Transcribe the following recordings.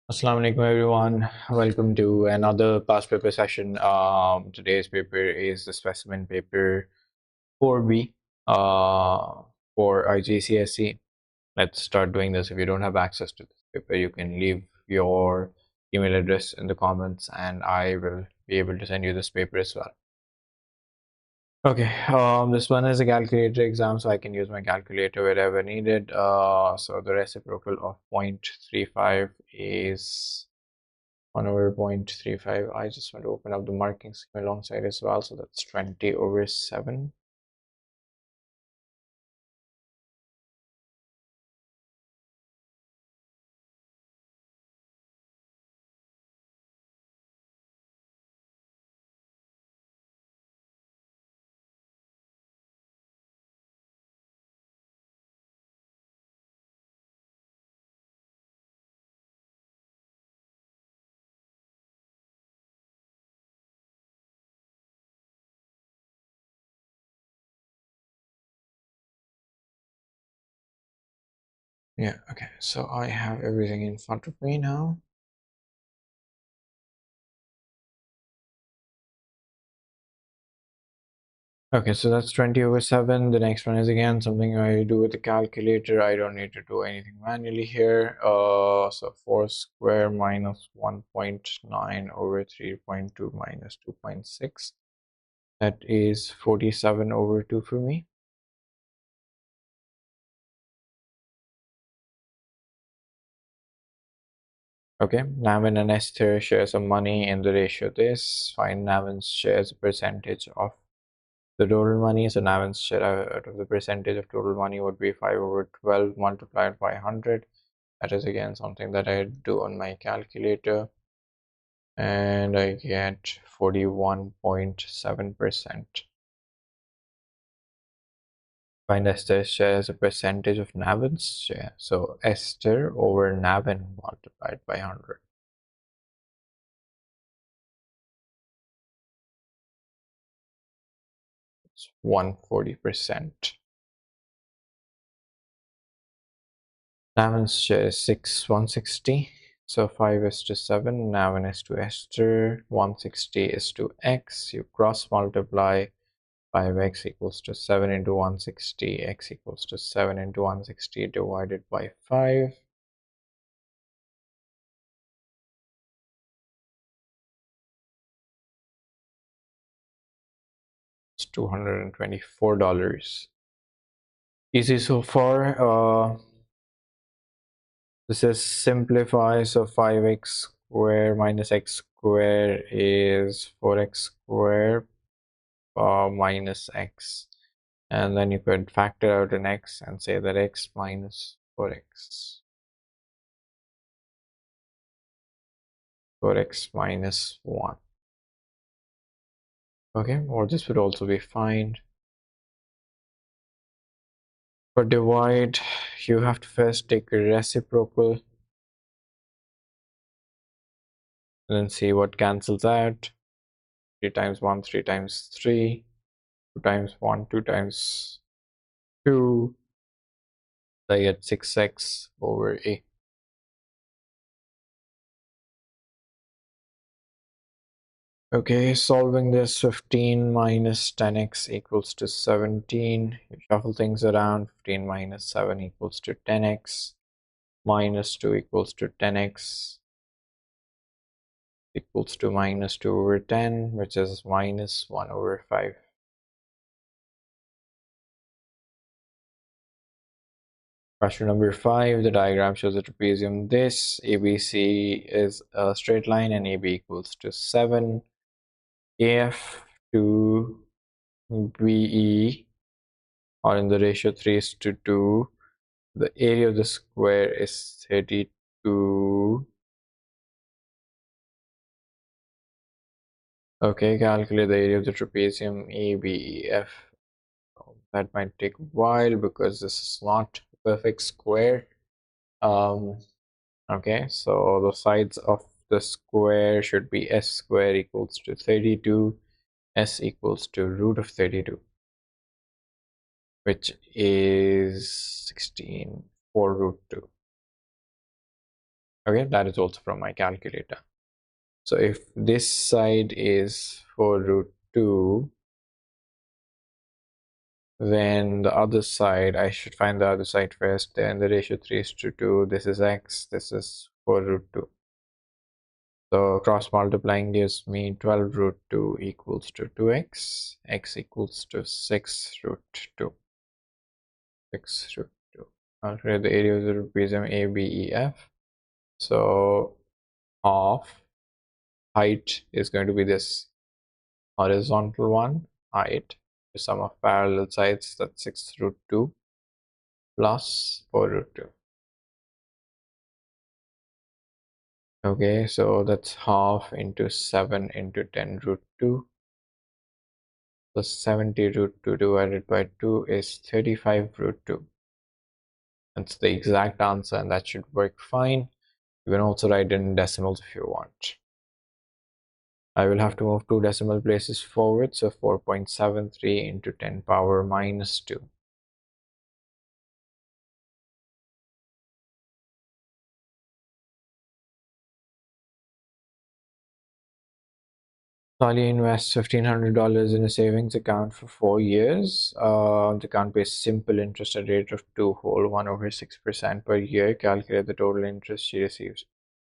Assalamu alaikum everyone. Welcome to another past paper session. Today's paper is the specimen paper 4B for IGCSE. Let's start doing this. If you don't have access to this paper, you can leave your email address in the comments and I will be able to send you this paper as well. Okay, this one is a calculator exam, so I can use my calculator wherever needed. So the reciprocal of 0.35 is 1 over 0.35. I just want to open up the marking scheme alongside as well. So that's 20 over 7. Yeah, okay. So I have everything in front of me now. Okay, so that's 20 over 7. The next one is again something I do with the calculator. I don't need to do anything manually here. So 4 square minus 1.9 over 3.2 minus 2.6. That is 47 over 2 for me. Okay, Navin and Esther share some money in the ratio this. Find Navin's share as a percentage of the total money. So Navin's share out of the percentage of total money would be 5 over 12 multiplied by 100. That is again something that I do on my calculator. And I get 41.7%. Find Esther's share as a percentage of Navin's share. So Esther over Navin multiplied by 100. 140%. Navin's share is 160. So 5 is to 7. Navin is to Esther. 160 is to x. You cross multiply. 5x equals to 7 into 160. X equals to 7 into 160 divided by 5. It's $224. Easy so far. This is simplify. So 5x squared minus x squared is 4x squared minus x. And then you could factor out an x and say that x minus 4x. 4x minus 1. Okay, or this would also be fine. For divide, you have to first take a reciprocal and then see what cancels out. 3 times 1, 3 times 3, 2 times 1, 2 times 2. I get 6x over a. Okay, solving this, 15 minus 10x equals to 17. You shuffle things around. 15 minus 7 equals to 10x. Minus 2 equals to 10x. Equals to minus 2 over 10, which is minus 1 over 5. Question number 5. The diagram shows a trapezium. This ABC is a straight line and AB equals to 7. AF to BE are in the ratio 3 is to 2. The area of the square is 32. Okay, calculate the area of the trapezium ABEF. That might take a while because this is not a perfect square. Okay, so the sides of the square should be s square equals to 32. S equals to root of 32, which is 16 4 root 2. Okay, that is also from my calculator. So if this side is 4 root 2, then the other side, I should find the other side first. Then the ratio 3:2, this is x, this is 4 root 2. So cross multiplying gives me 12 root 2 equals to 2x, x equals to 6 root 2. 6 root 2. I'll create the area of the prism A, B, E, F. So half height is going to be this horizontal one, height, the sum of parallel sides, that's 6 root 2 plus 4 root 2. Okay, so that's half into 7 into 10 root 2 plus 70 root 2 divided by 2 is 35 root 2. That's the exact answer, and that should work fine. You can also write it in decimals if you want. I will have to move 2 decimal places forward, so 4.73 into 10 power minus 2. Sally invests $1,500 in a savings account for 4 years. The account pays simple interest at a rate of 2 whole 1 over 6% per year. Calculate the total interest she receives.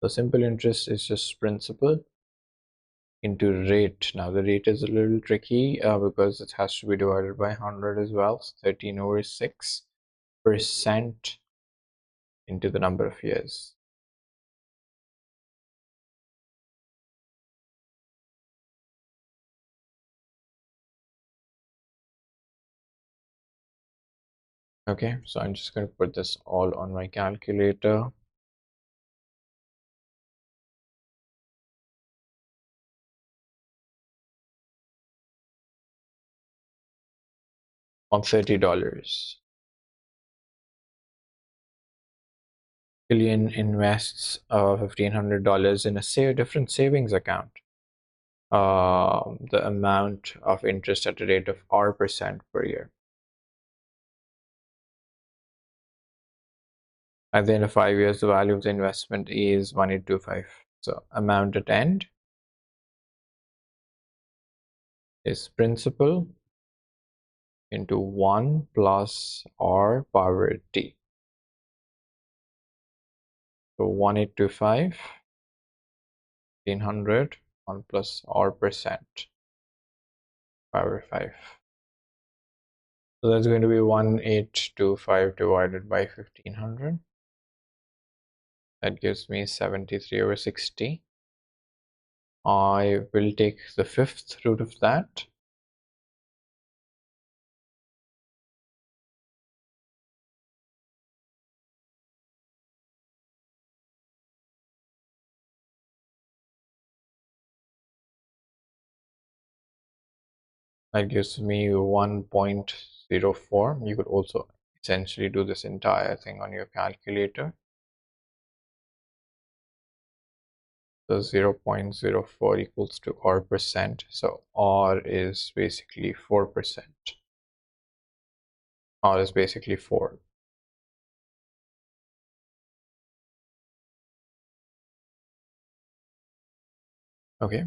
So simple interest is just principal into rate. Now the rate is a little tricky because it has to be divided by 100 as well. So 13 over 6% into the number of years. Okay, so I'm just going to put this all on my calculator. On $30. Killian invests $1,500 in a different savings account. The amount of interest at a rate of R% per year. At the end of 5 years, the value of the investment is 1825. So amount at end is principal into 1 plus R power t. So 1825, 1500, 1 plus R% power 5. So that's going to be 1825 divided by 1500. That gives me 73 over 60. I will take the fifth root of that. That gives me 1.04. You could also essentially do this entire thing on your calculator. So 0.04 equals to R%. So R is basically 4%. R is basically 4. Okay.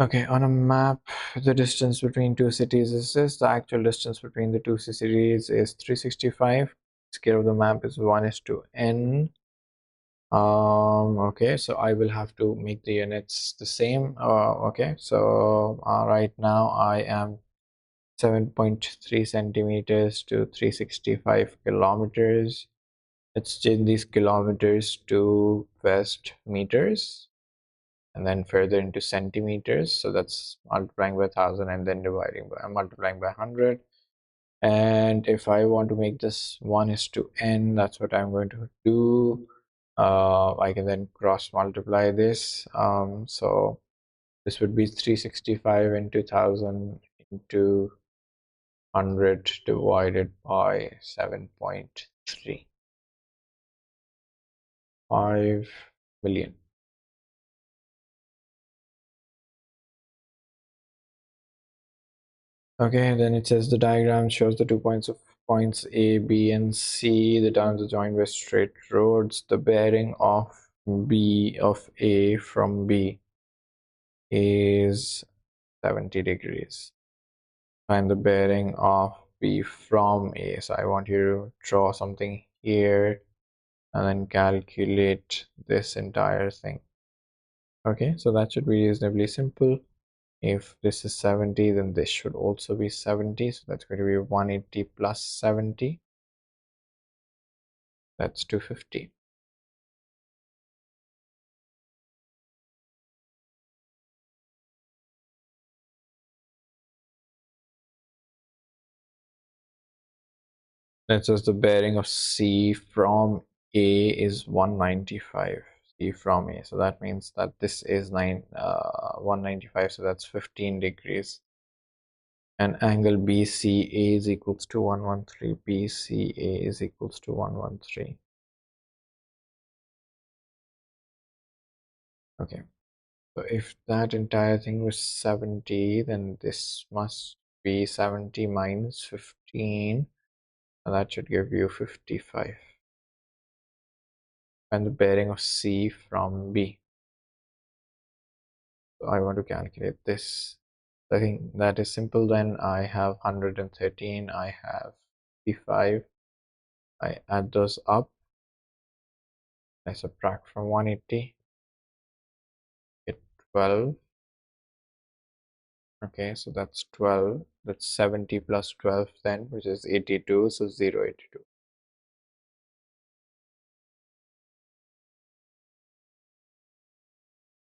Okay, on a map, the distance between two cities is this. The actual distance between the two cities is 365. Scale of the map is 1:n. Okay, so I will have to make the units the same. Okay, so right now I am 7.3 centimeters to 365 kilometers. Let's change these kilometers to West meters and then further into centimeters. So that's multiplying by 1000 and then multiplying by 100. And if I want to make this 1:n, that's what I'm going to do. I can then cross multiply this. So this would be 365 into 1000 into 100 divided by 7.3. 5 million. Okay, then it says the diagram shows the 2 points of points A, B, and C. The towns are joined by straight roads. The bearing of A from B is 70 degrees. Find the bearing of B from A. So I want you to draw something here and then calculate this entire thing. Okay, so that should be reasonably simple. If this is 70, then this should also be 70. So that's going to be 180 plus 70. That's 250. That says the bearing of C from A is 195. C from A. So that means that this is 195. So that's 15 degrees. And angle BCA is equals to 113. BCA is equals to 113. Okay. So if that entire thing was 70, then this must be 70 minus 15. And that should give you 55. And the bearing of C from B. So I want to calculate this. I think that is simple. Then I have 113. I have 55. I add those up. I subtract from 180. Get 12. Okay, so that's 12. That's 70 plus 12 then, which is 82. So 0, 82.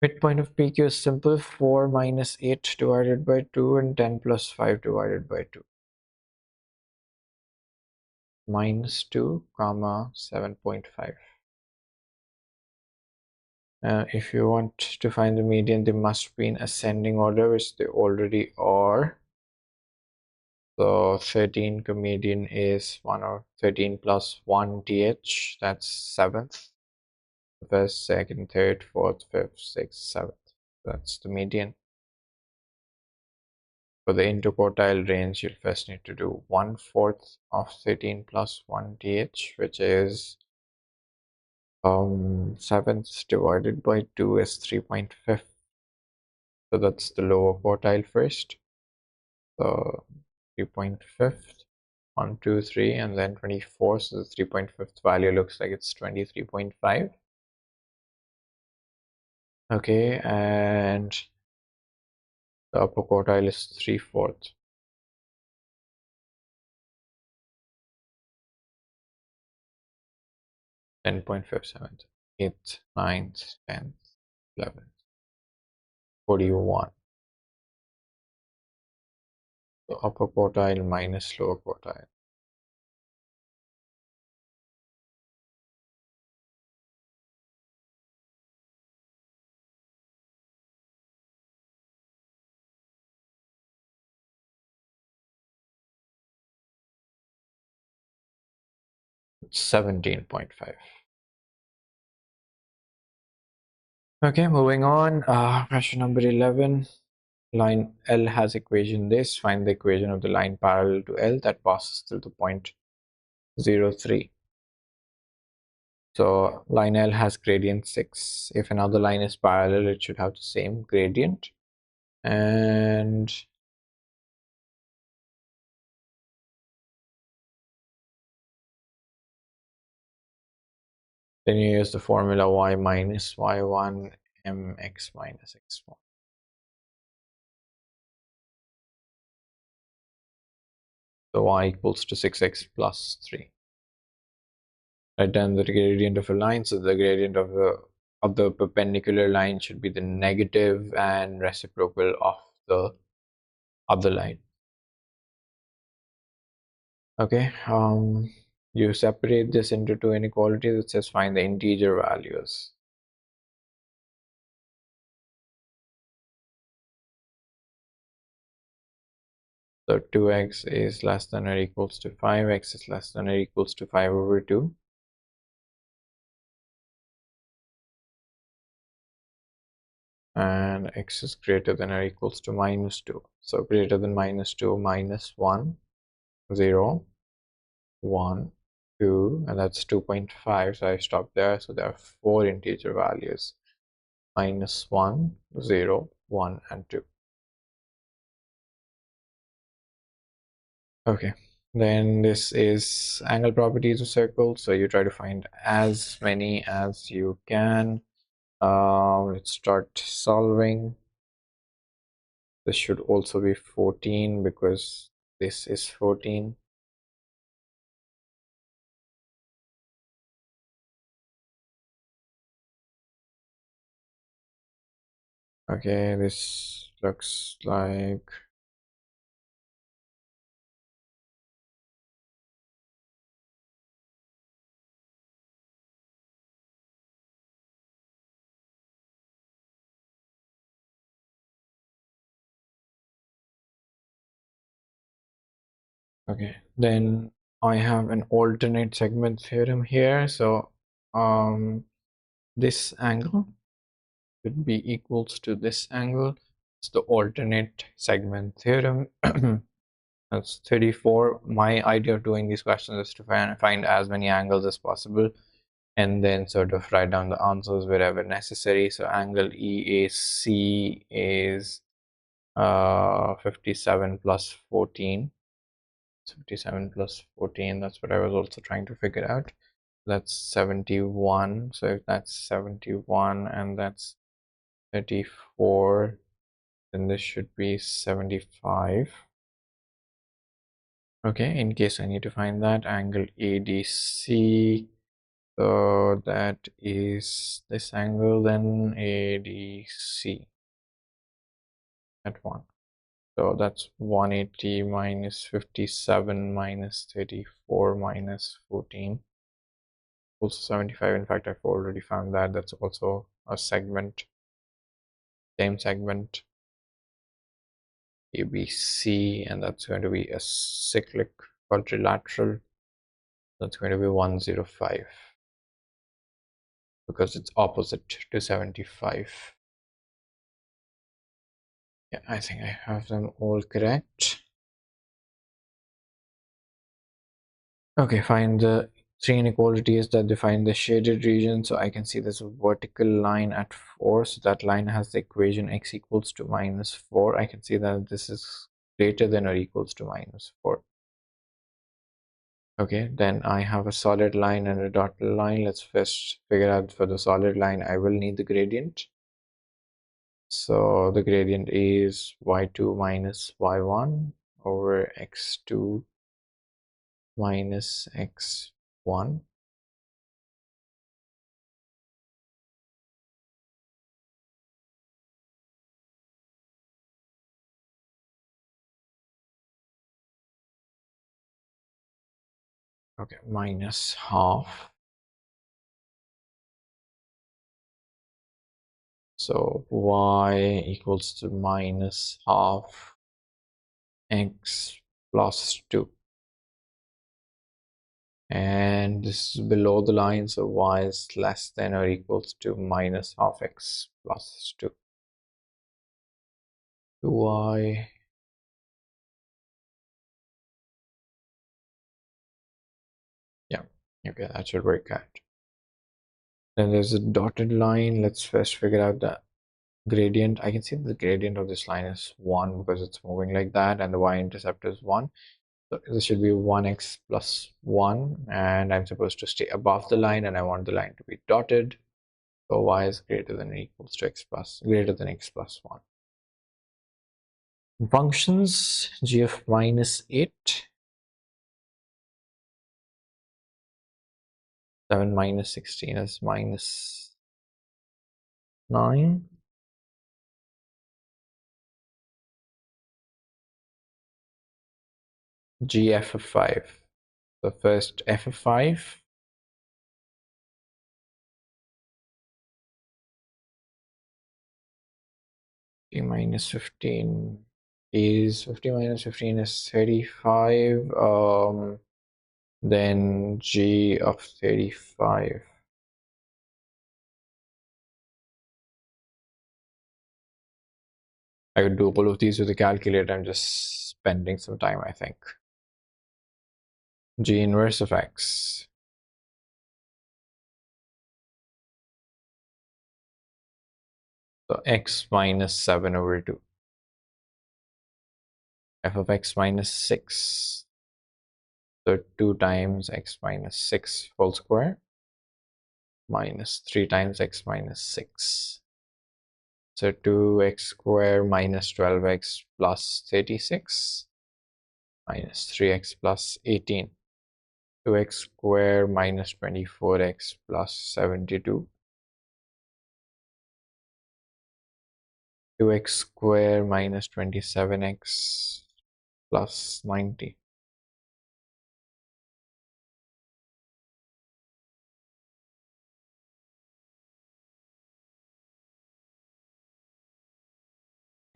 Midpoint of PQ is simple. 4 minus 8 divided by 2 and 10 plus 5 divided by 2. Minus 2, comma 7.5. If you want to find the median, they must be in ascending order, which they already are. So 13 median is 1 or 13 plus 1 th, that's 7th. First, second, third, fourth, fifth, sixth, seventh. That's the median. For the interquartile range, you'll first need to do 1/4 of 13 plus 1 th, which is 7th divided by 2 is 3.5. So that's the lower quartile first. So 3.5, 1, 2, 3, and then 24. So the 3.5 value looks like it's 23.5. Okay, and the upper quartile is 3/4. 10.57, 8th, 9th, 10th, 11th, 41. So upper quartile minus lower quartile. It's 17.5. Okay, moving on. Question number 11. Line L has equation this. Find the equation of the line parallel to L that passes through the point 0, 3. So line L has gradient 6. If another line is parallel, it should have the same gradient. And then you use the formula y minus y1 mx minus x1. So y equals to 6x plus 3. Right, then the gradient of a line, so the gradient of the perpendicular line should be the negative and reciprocal of the other line. Okay, you separate this into two inequalities. It says find the integer values. So 2x is less than or equals to 5x is less than or equals to 5 over 2. and x is greater than or equals to -2. So greater than -2, -1, 0, 1, 2, and that's 2.5. So I stop there. So there are 4 integer values: -1, 0, 1, and 2. Okay, then this is angle properties of circles. So you try to find as many as you can. Let's start solving. This should also be 14 because this is 14. Okay, this looks like okay. Then I have an alternate segment theorem here. So this angle would be equals to this angle. It's the alternate segment theorem. That's 34. My idea of doing these questions is to find as many angles as possible and then sort of write down the answers wherever necessary. So angle EAC is 57 plus 14. 57 plus 14, that's what I was also trying to figure out. That's 71. So if that's 71 and that's 34, then this should be 75. Okay, in case I need to find that, angle ADC, so that is this angle, then ADC at 1. So that's 180 minus 57 minus 34 minus 14 equals 75. In fact, I've already found that. That's also a segment, same segment, ABC, and that's going to be a cyclic quadrilateral. That's going to be 105 because it's opposite to 75. Yeah, I think I have them all correct. Okay, find the 3 inequalities that define the shaded region. So I can see there's a vertical line at 4. So that line has the equation x equals to -4. I can see that this is greater than or equals to -4. Okay, then I have a solid line and a dotted line. Let's first figure out for the solid line, I will need the gradient. So the gradient is y2 minus y1 over x2 minus x1. Okay, minus half. So y equals to minus half x plus 2. And this is below the line, so y is less than or equals to minus half x plus 2. Y, yeah, okay, that should work out. Then there's a dotted line. Let's first figure out the gradient. I can see the gradient of this line is 1 because it's moving like that, and the y-intercept is 1. So this should be 1x plus 1, and I'm supposed to stay above the line, and I want the line to be dotted. So y is greater than or equals to greater than x plus 1. Functions, g of minus 8, 7 minus 16 is minus 9. G f of 5. So first f of 5. Minus 15 is 50 minus 15 is 35. Then g of 35. I could do all of these with a calculator. I'm just spending some time, I think. G inverse of x. So x minus 7 over 2. F of x minus 6. So 2 times x minus 6 whole square minus 3 times x minus 6. So 2x square minus 12x plus 36 minus 3x plus 18. 2x square minus 24x plus 72. 2x square minus 27x plus 90.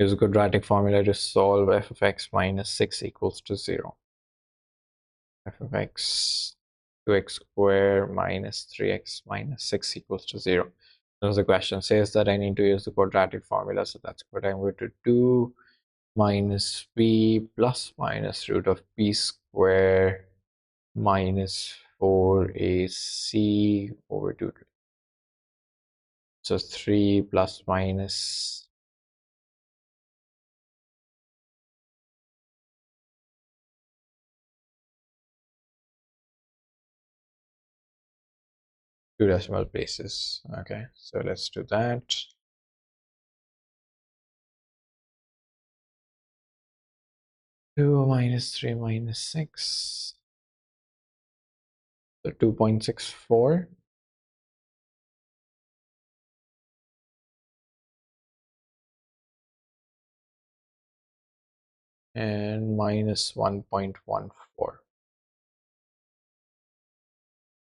Use a quadratic formula to solve f of x minus 6 equals to 0. F of x 2x square minus 3x minus 6 equals to 0. So the question says that I need to use the quadratic formula, so that's what I'm going to do. Minus b plus minus root of b square minus 4ac over 2. So 3 plus minus 2 decimal places. Okay, so let's do that. 2 minus 3 minus 6. So 2.64. And minus 1.14.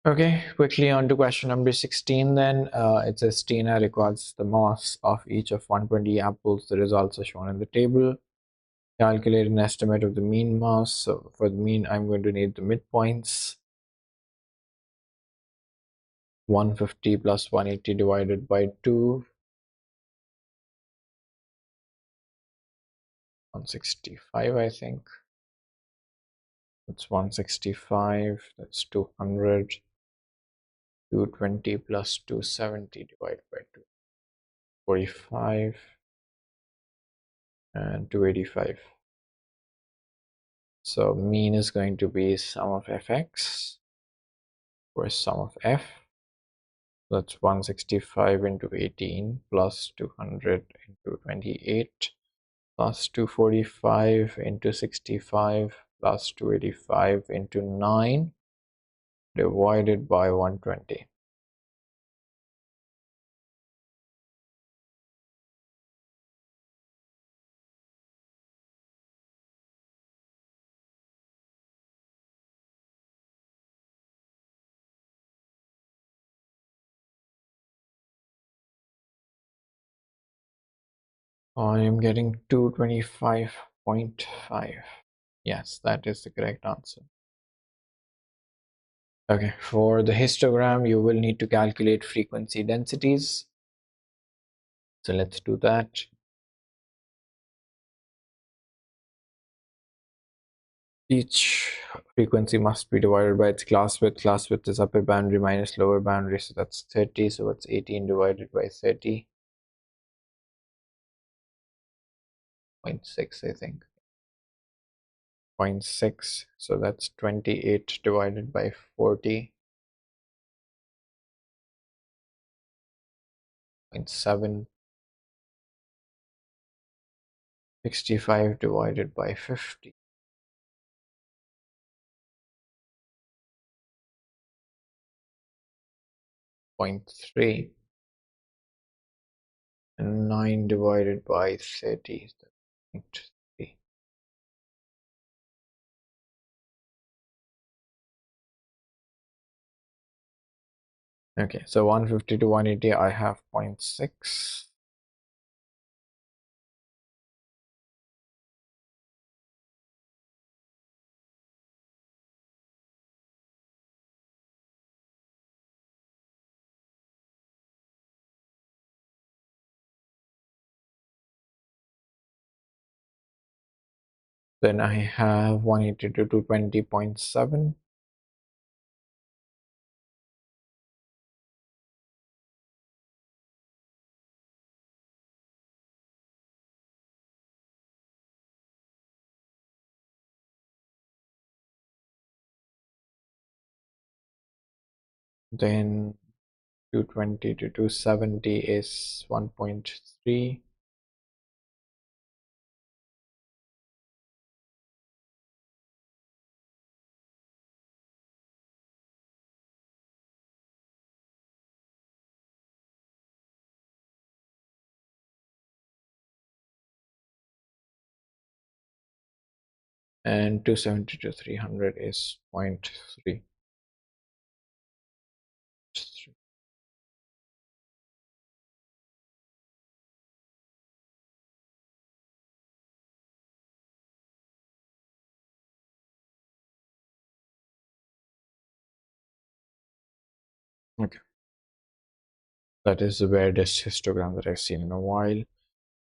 Okay, quickly on to question number 16 then. It says Tina records the mass of each of 120 apples. The results are shown in the table. Calculate an estimate of the mean mass. So for the mean, I'm going to need the midpoints. 150 plus 180 divided by 2. 165, I think. That's 165. That's 200. 220 plus 270 divided by 2. 45. And 285. So mean is going to be sum of fx or sum of f. That's 165 into 18 plus 200 into 28 plus 245 into 65 plus 285 into 9 divided by 120. I am getting 225.5. Yes, that is the correct answer. Okay, for the histogram, you will need to calculate frequency densities. So let's do that. Each frequency must be divided by its class width. Class width is upper boundary minus lower boundary, so that's 30. So it's 18 divided by 30. 0.6, I think. 0.6, so that's 28 divided by 40. 0.7. 65 divided by 50. 0.3. And 9 divided by 30. 0.3. Okay, so 150 to 180, I have 0.6. Then I have 180 to 220.7. Then 220 to 270 is 1.3. And 270 to 300 is 0.3. Okay, that is the weirdest histogram that I've seen in a while.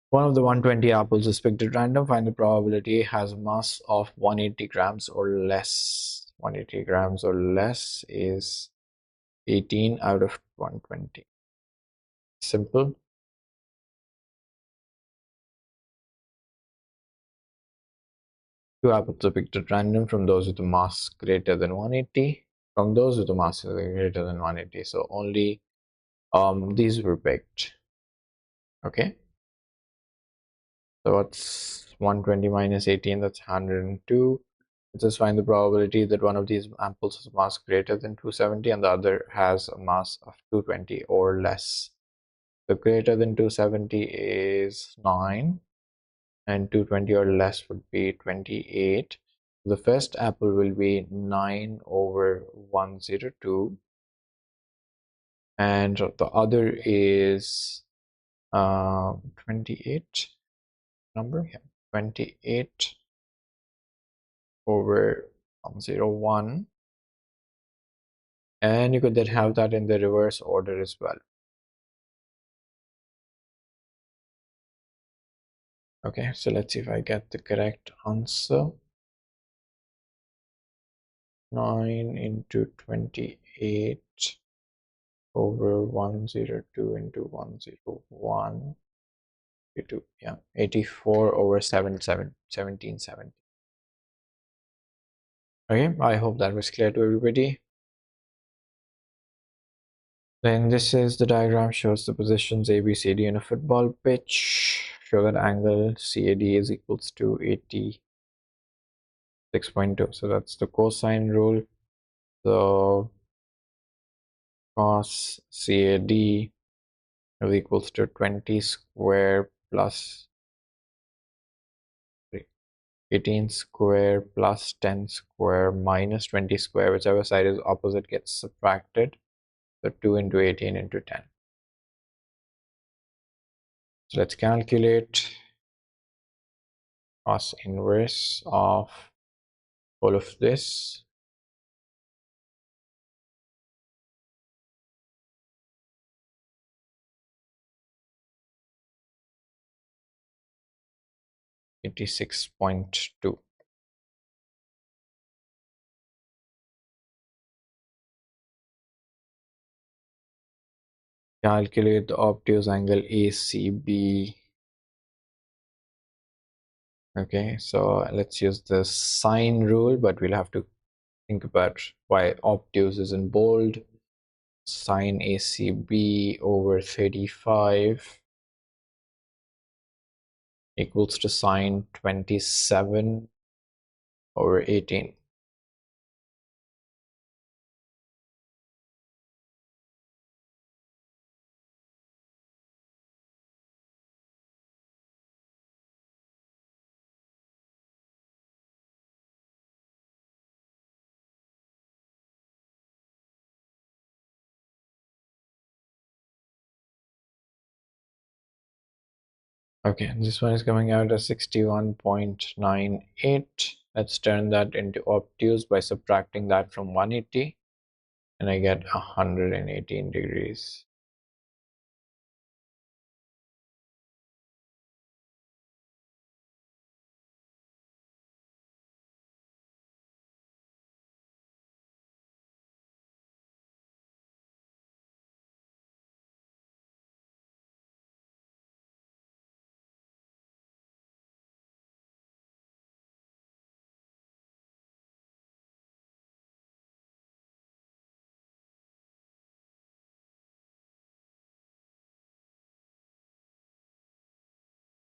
One of the 120 apples is picked at random. Find the probability has a mass of 180 grams or less. 180 grams or less is 18 out of 120. Simple. Two apples are picked at random from those with a mass greater than 180. From those with a mass greater than 180. So only these were picked. Okay. So what's 120 minus 18? That's 102. Let's just find the probability that one of these apples has a mass greater than 270 and the other has a mass of 220 or less. So greater than 270 is 9 and 220 or less would be 28. The first apple will be 9 over 102 and the other is 28 number, yeah, 28 over 101, and you could then have that in the reverse order as well. Okay, so let's see if I get the correct answer. 9 into 28 over 102 into 101, 82, yeah, 84 over 1770. Okay, I hope that was clear to everybody. Then this is the diagram, shows the positions A, B, C, D in a football pitch. Show that angle CAD is equals to 86.2. So that's the cosine rule. So cos CAD is equals to 20 square plus 18 square plus 10 square minus 20 square, whichever side is opposite gets subtracted. So 2 into 18 into 10. So let's calculate cos inverse of all of this. $86.2. Calculate the obtuse angle ACB. Okay, so let's use the sine rule, but we'll have to think about why obtuse is in bold. Sine ACB over 35 equals to sine 27 over 18. Okay, this one is coming out as 61.98. Let's turn that into obtuse by subtracting that from 180, and I get 118 degrees.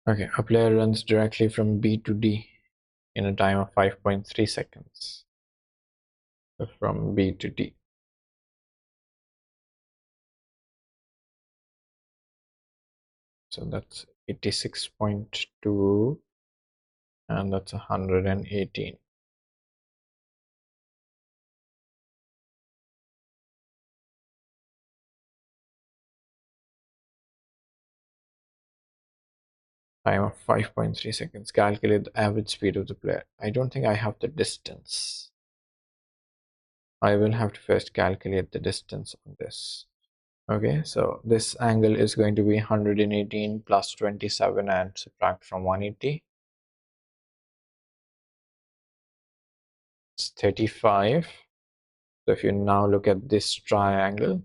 Okay, a player runs directly from B to D in a time of 5.3 seconds. So from B to D. So that's 86.2 and that's 118. Time of 5.3 seconds. Calculate the average speed of the player. I don't think I have the distance. I will have to first calculate the distance on this. Okay, so this angle is going to be 118 plus 27 and subtract from 180. It's 35. So if you now look at this triangle,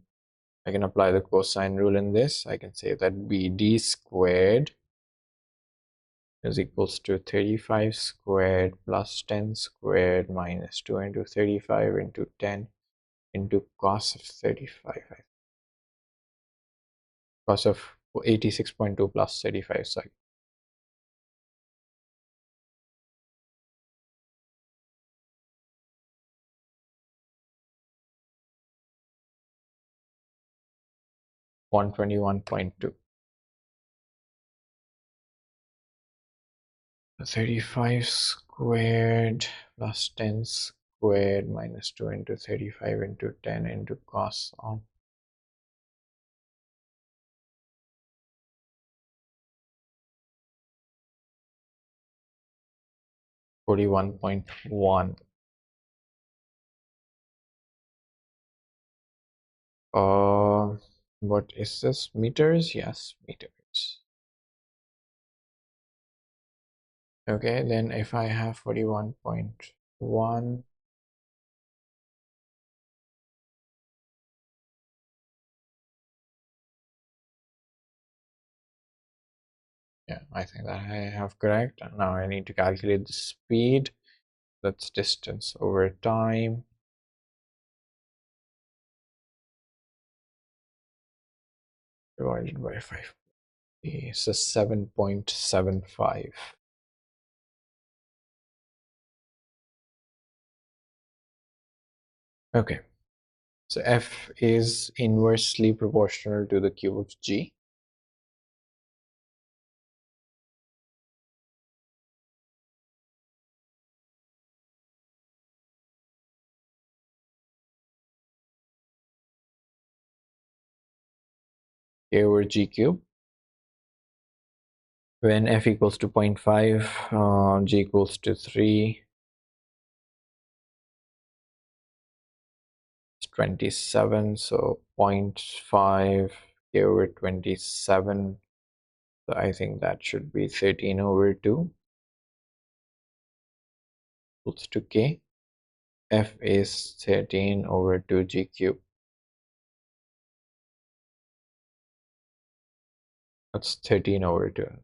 I can apply the cosine rule in this. I can say that BD squared is equals to 35 squared plus 10 squared minus 2 into 35 into 10 into cos of 35. Cos of 86.2 plus 35, sorry. $121.2. 35 squared plus 10 squared minus 2 into 35 into 10 into cos of 41.1. What is this? Meters? Yes, meters. Okay, then if I have 41.1, yeah, I think that I have correct. Now I need to calculate the speed. That's distance over time. Divided by 5. So 7.75. Okay, so f is inversely proportional to the cube of g. A over g cube. When f equals to 0.5, g equals to 3, it's 27, so 0.5 k over 27. So I think that should be 13 over 2 equals to k. F is 13 over 2g cube. That's 13 over 2. It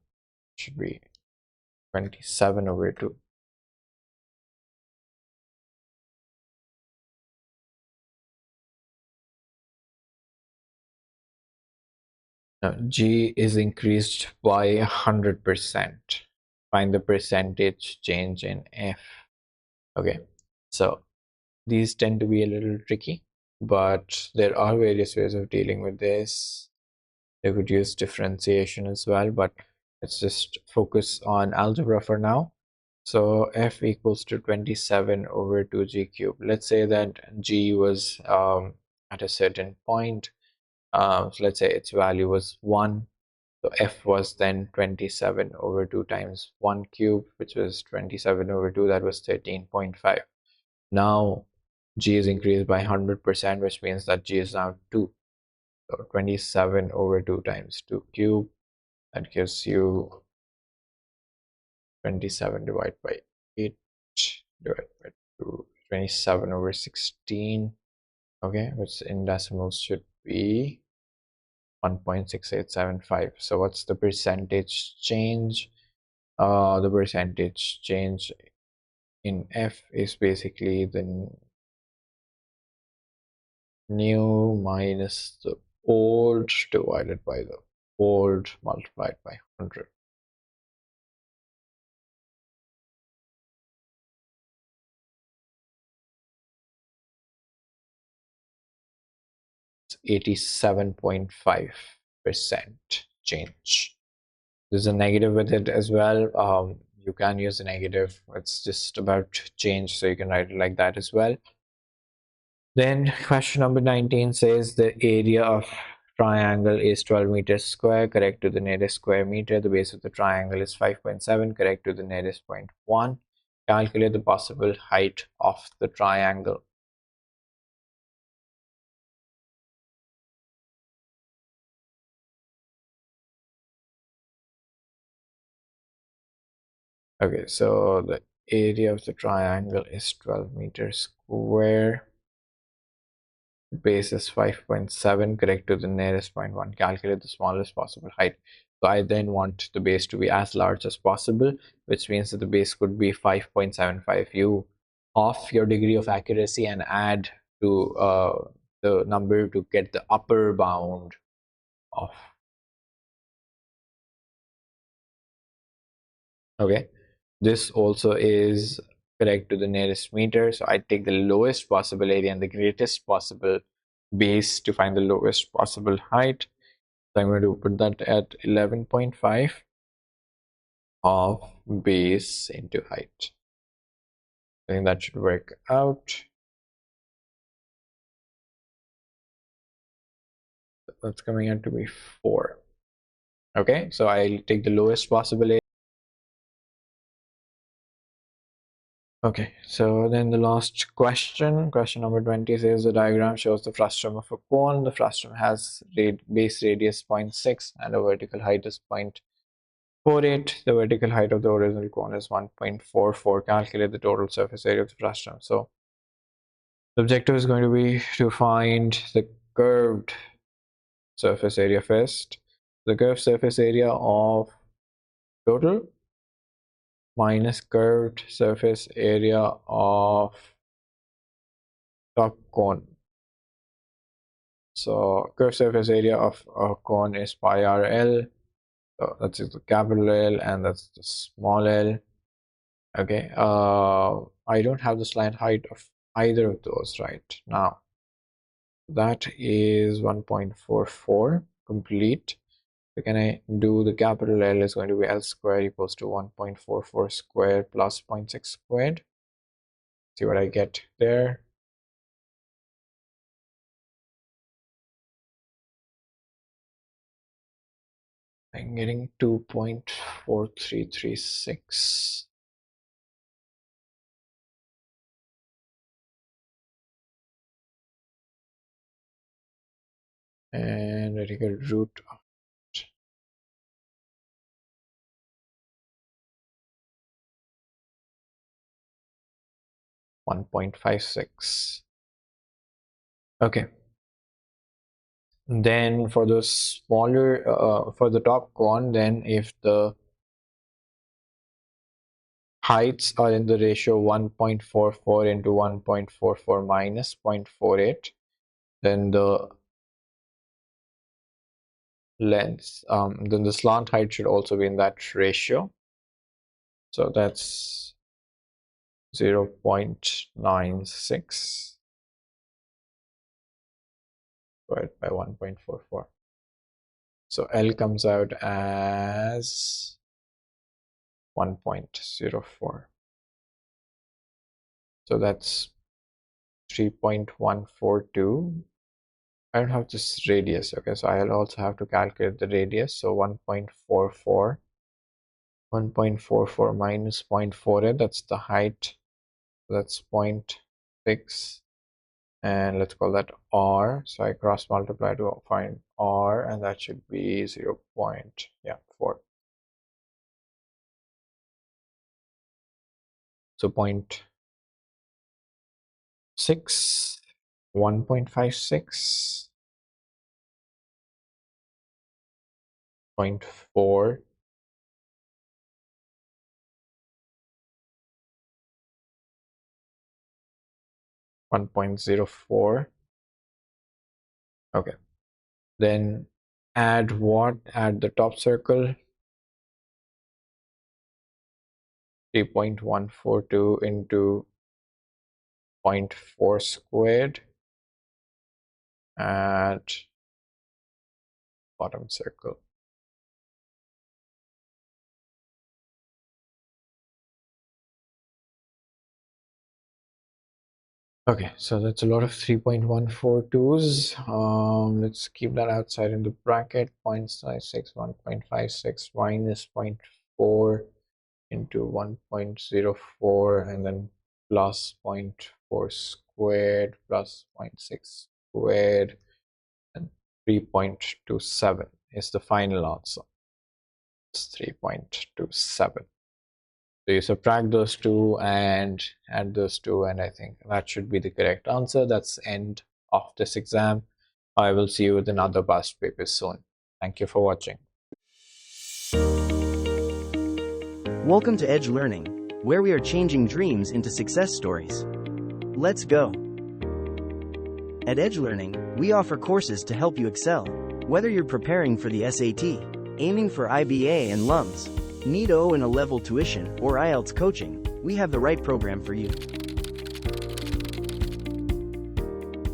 should be 27 over 2. Now, g is increased by 100%. Find the percentage change in f. Okay, so these tend to be a little tricky, but there are various ways of dealing with this. They could use differentiation as well, but let's just focus on algebra for now. So f equals to 27 over 2g cubed. Let's say that g was at a certain point. So let's say its value was 1. So f was then 27 over 2 times 1 cube, which was 27 over 2, that was 13.5. Now g is increased by 100%, which means that g is now 2. So 27 over 2 times 2 cube, that gives you 27 divided by 8 divided by 2, 27 over 16, okay, which in decimals should be 1.6875. So what's the percentage change? The percentage change in f is basically the new minus the old divided by the old multiplied by 100. 87.5% change. There's a negative with it as well. You can use a negative. It's just about change, so you can write it like that as well. Then question number 19 says the area of triangle is 12 meters square, correct to the nearest square meter. The base of the triangle is 5.7, correct to the nearest 0.1. Calculate the possible height of the triangle. Okay, so the area of the triangle is 12 meters square. Base is 5.7, correct to the nearest 0.1. Calculate the smallest possible height. So I then want the base to be as large as possible, which means that the base could be 5.75. You off your degree of accuracy and add to the number to get the upper bound of. Okay, this also is correct to the nearest meter. So I take the lowest possible area and the greatest possible base to find the lowest possible height. So I'm going to put that at 11.5 of base into height. I think that should work out. That's coming out to be 4. Okay, so I'll take the lowest possible area. Okay, so then the last question, question number 20 says the diagram shows the frustum of a cone. The frustum has base radius 0.6 and a vertical height is 0.48. The vertical height of the original cone is 1.44. Calculate the total surface area of the frustum. So the objective is going to be to find the curved surface area first. The curved surface area of total minus curved surface area of top cone. So curved surface area of a cone is pi r L. So that's the capital L and that's the small l. Okay, I don't have the slant height of either of those right now. That is 1.44 complete. So can I do the capital L is going to be L squared equals to 1.44 squared plus 0.6 squared. See what I get there. I'm getting 2.4336. And radical root of 1.56. Okay. Then for the smaller, for the top cone, then if the heights are in the ratio 1.44 into 1.44 minus 0.48, then the length, then the slant height should also be in that ratio. So that's 0.96 divided by 1.44. So L comes out as 1.04. So that's 3.142. I don't have this radius. Okay, so I'll also have to calculate the radius. So 1.44. 1.44 minus 0.48, that's the height. That's 0.6. And let's call that R. So I cross multiply to find R, and that should be 0.4. So 0.6, 1.56, 0.4, 1.04. Okay. Then add what? Add the top circle. 3.142 into 0.4 squared at bottom circle. Okay, so that's a lot of 3.142s. Let's keep that outside in the bracket. 0.56, 1.56 minus 0.4 into 1.04, and then plus 0.4 squared plus 0.6 squared, and 3.27 is the final answer. It's 3.27. So you subtract those two and add those two, and I think that should be the correct answer. That's the end of this exam. I will see you with another past papers soon. Thank you for watching. Welcome to Edge Learning, where we are changing dreams into success stories. Let's go! At Edge Learning, we offer courses to help you excel. Whether you're preparing for the SAT, aiming for IBA and LUMS, need O and Alevel tuition, or IELTS coaching, we have the right program for you.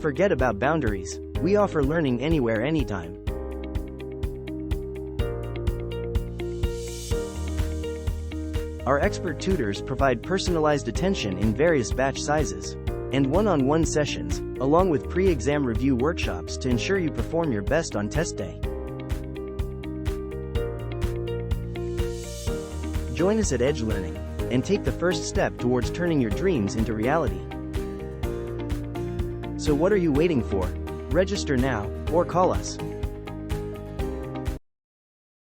Forget about boundaries. We offer learning anywhere, anytime. Our expert tutors provide personalized attention in various batch sizes and one-on-one sessions, along with pre-exam review workshops to ensure you perform your best on test day. Join us at Edge Learning and take the first step towards turning your dreams into reality. So what are you waiting for? Register now or call us.